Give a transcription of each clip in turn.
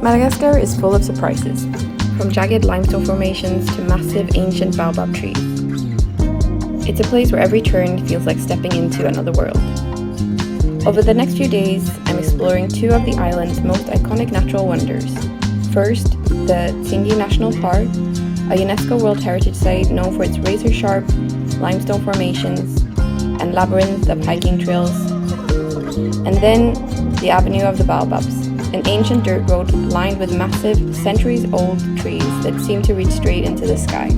Madagascar is full of surprises, from jagged limestone formations to massive ancient baobab trees. It's a place where every turn feels like stepping into another world. Over the next few days, I'm exploring two of the island's most iconic natural wonders. First, the Tingi National Park, a UNESCO World Heritage Site known for its razor-sharp limestone formations and labyrinths of hiking trails. And then, the Avenue of the Baobabs, an ancient dirt road lined with massive, centuries-old trees that seem to reach straight into the sky.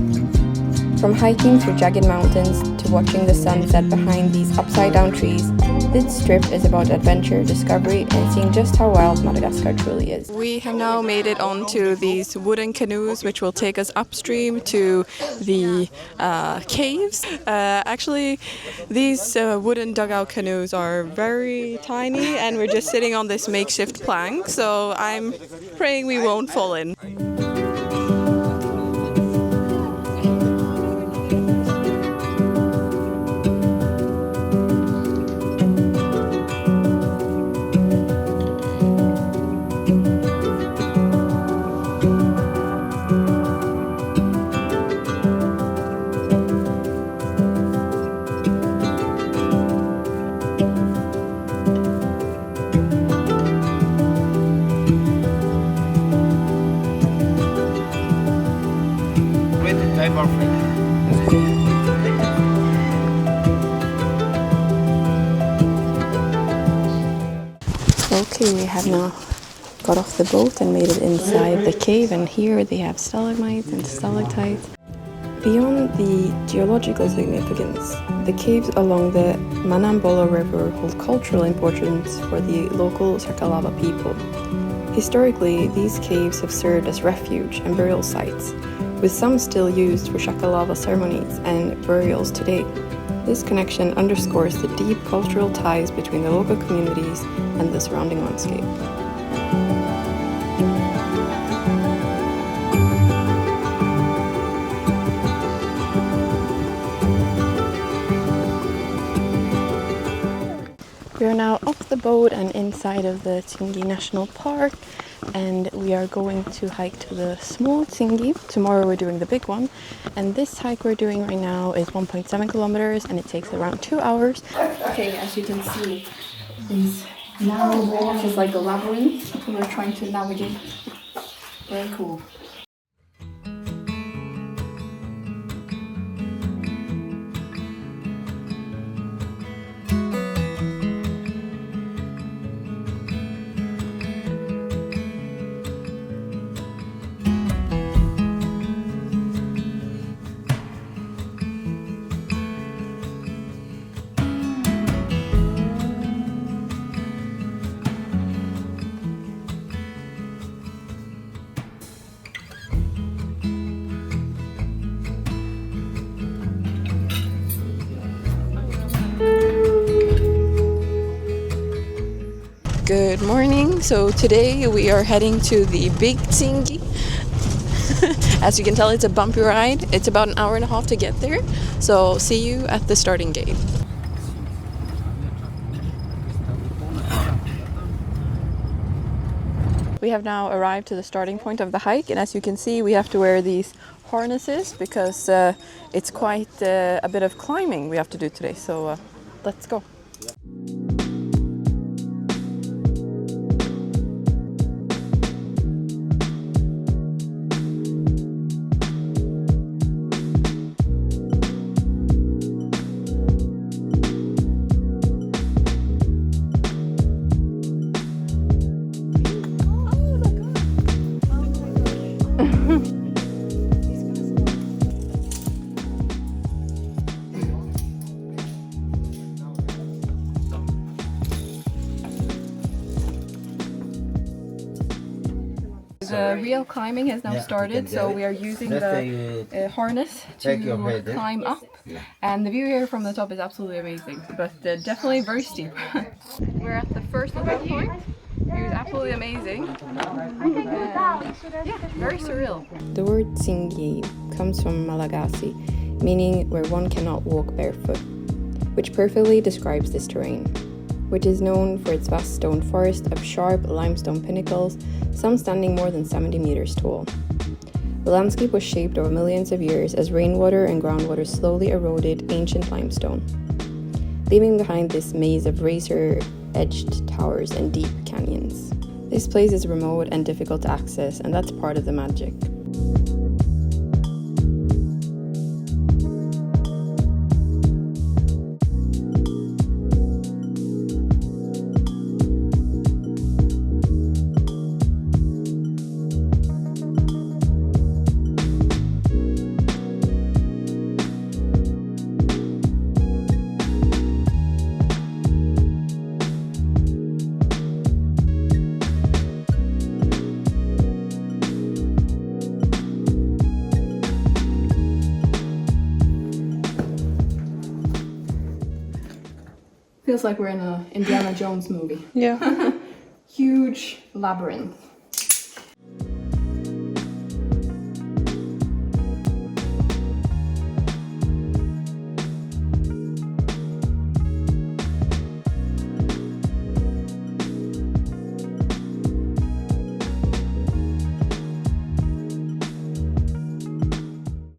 From hiking through jagged mountains to watching the sun set behind these upside-down trees, this trip is about adventure, discovery, and seeing just how wild Madagascar truly is. We have now made it onto these wooden canoes, which will take us upstream to the caves. Actually, these wooden dugout canoes are very tiny, and we're just sitting on this makeshift plank, so I'm praying we won't fall in. Okay, we have now got off the boat and made it inside the cave, and here they have stalagmites and stalactites. Beyond the geological significance, the caves along the Manambola River hold cultural importance for the local Shakalava people. Historically, these caves have served as refuge and burial sites, with some still used for Shakalava ceremonies and burials today. This connection underscores the deep cultural ties between the local communities and the surrounding landscape. We are now off the boat and inside of the Tsingy National Park, and we are going to hike to the small Tingi. Tomorrow we're doing the big one, and this hike we're doing right now is 1.7 kilometers and it takes around 2 hours. Okay, as you can see, these narrow walks is like a labyrinth we're trying to navigate. Very cool. Good morning. So today we are heading to the big Tingi. As you can tell, it's a bumpy ride. It's about an hour and a half to get there. So see you at the starting gate. We have now arrived to the starting point of the hike, and as you can see, we have to wear these harnesses because it's quite a bit of climbing we have to do today. So let's go. The real climbing has now started, so we are using the harness to climb up, and the view here from the top is absolutely amazing, but definitely very steep. We're at the first lookout point. View is absolutely amazing. Yeah, very surreal. The word Tsingy comes from Malagasy, meaning where one cannot walk barefoot, which perfectly describes this terrain. which is known for its vast stone forest of sharp limestone pinnacles, some standing more than 70 meters tall. The landscape was shaped over millions of years as rainwater and groundwater slowly eroded ancient limestone, leaving behind this maze of razor-edged towers and deep canyons. This place is remote and difficult to access, and that's part of the magic. Feels like we're in a Indiana Jones movie. Yeah. Huge labyrinth.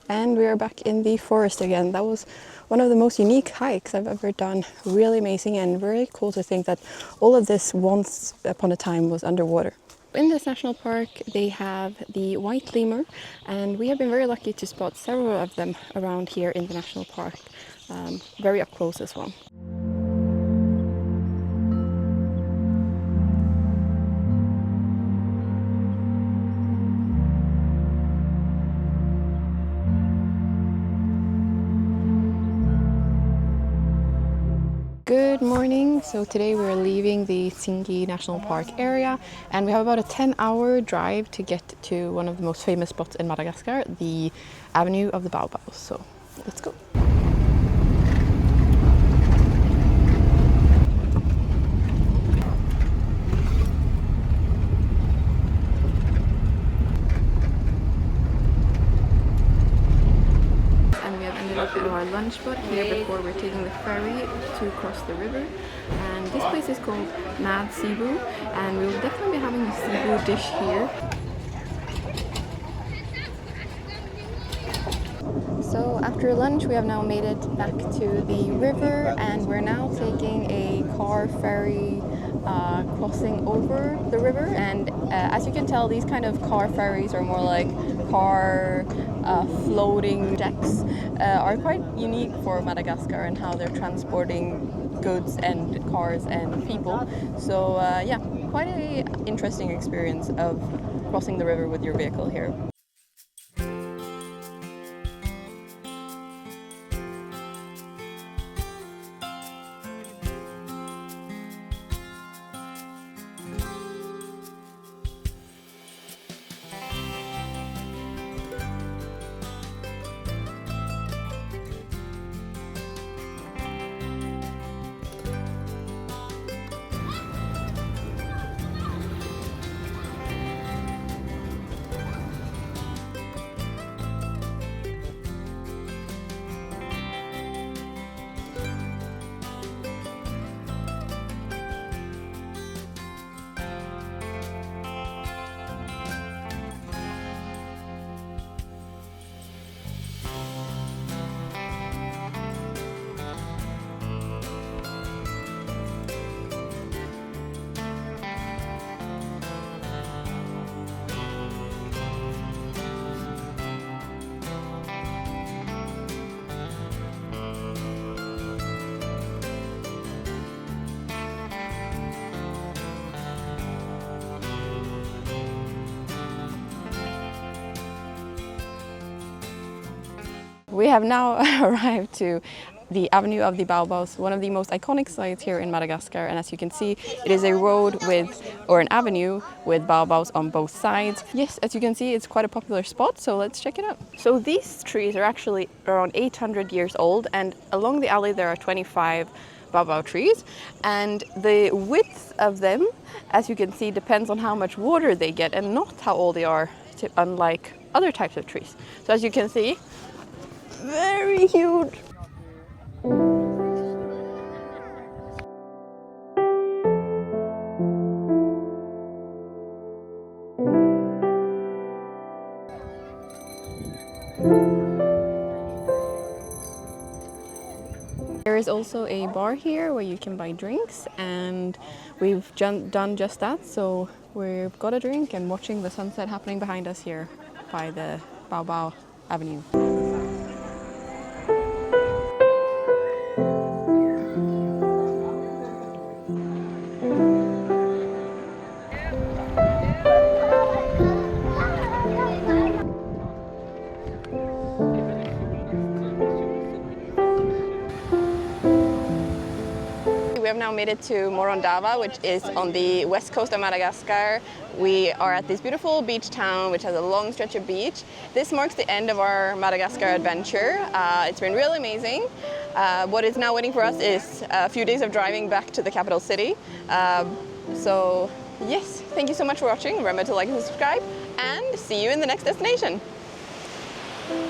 And we are back in the forest again. That was one of the most unique hikes I've ever done. Really amazing and very cool to think that all of this once upon a time was underwater. In this national park they have the white lemur, and we have been very lucky to spot several of them around here in the national park, very up close as well. Good morning. So today we're leaving the Tsingy National Park area, and we have about a 10-hour drive to get to one of the most famous spots in Madagascar, the Avenue of the Baobabs. So let's go. At our lunch spot here before we're taking the ferry to cross the river, and this place is called Mad Cebu, and we'll definitely be having a Cebu dish here. So after lunch we have now made it back to the river, and we're now taking a car ferry crossing over the river. And as you can tell, these kind of car ferries are more like car floating decks, are quite unique for Madagascar and how they're transporting goods and cars and people. So yeah, quite an interesting experience of crossing the river with your vehicle here. We have now arrived to the Avenue of the Baobabs, one of the most iconic sites here in Madagascar. And as you can see, it is a road with, or an avenue with baobabs on both sides. Yes, as you can see, it's quite a popular spot, so let's check it out. So these trees are actually around 800 years old, and along the alley there are 25 baobab trees, and the width of them, as you can see, depends on how much water they get and not how old they are, unlike other types of trees. So as you can see, very huge. There is also a bar here where you can buy drinks, and we've done just that. So we've got a drink and watching the sunset happening behind us here by the Baobab Avenue. We have now made it to Morondava, which is on the west coast of Madagascar. We are at this beautiful beach town, which has a long stretch of beach. This marks the end of our Madagascar adventure. It's been really amazing. What is now waiting for us is a few days of driving back to the capital city. So yes, thank you so much for watching. Remember to like and subscribe, and see you in the next destination.